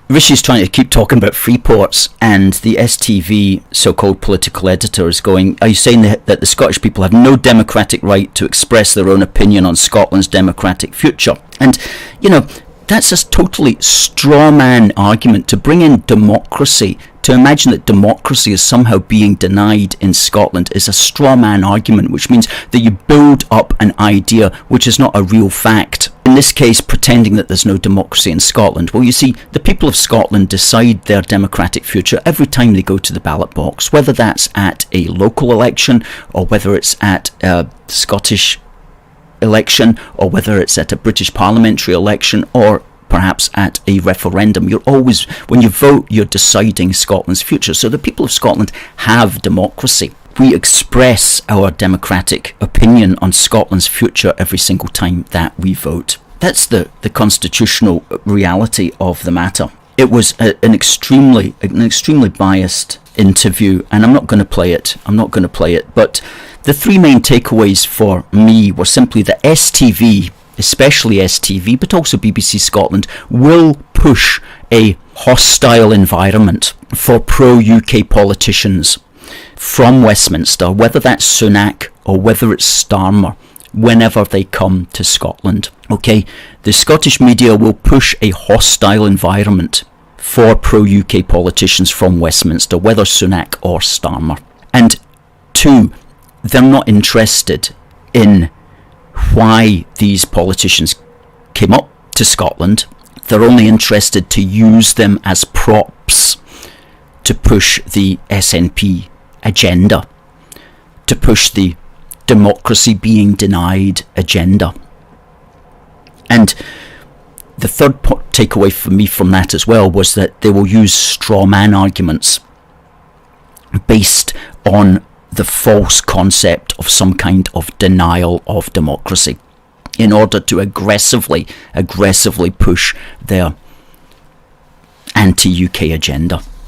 Rishi's trying to keep talking about free ports, and the STV so-called political editor is going, are you saying that the Scottish people have no democratic right to express their own opinion on Scotland's democratic future? And, that's a totally strawman argument to bring in democracy. To imagine that democracy is somehow being denied in Scotland is a strawman argument, which means that you build up an idea which is not a real fact. In this case, pretending that there's no democracy in Scotland. Well, you see, the people of Scotland decide their democratic future every time they go to the ballot box, whether that's at a local election or whether it's at a Scottish election or whether it's at a British parliamentary election or perhaps at a referendum. You're always, when you vote, you're deciding Scotland's future. So the people of Scotland have democracy. We express our democratic opinion on Scotland's future every single time that we vote. That's the constitutional reality of the matter. It was an extremely biased interview, and I'm not going to play it. But the three main takeaways for me were simply that STV, especially STV, but also BBC Scotland, will push a hostile environment for pro-UK politicians from Westminster, whether that's Sunak or whether it's Starmer, whenever they come to Scotland. Okay, the Scottish media will push a hostile environment for pro-UK politicians from Westminster, whether Sunak or Starmer. And two, they're not interested in why these politicians came up to Scotland. They're only interested to use them as props to push the SNP agenda, to push the democracy being denied agenda. And the third takeaway for me from that as well was that they will use straw man arguments based on the false concept of some kind of denial of democracy in order to aggressively push their anti-UK agenda.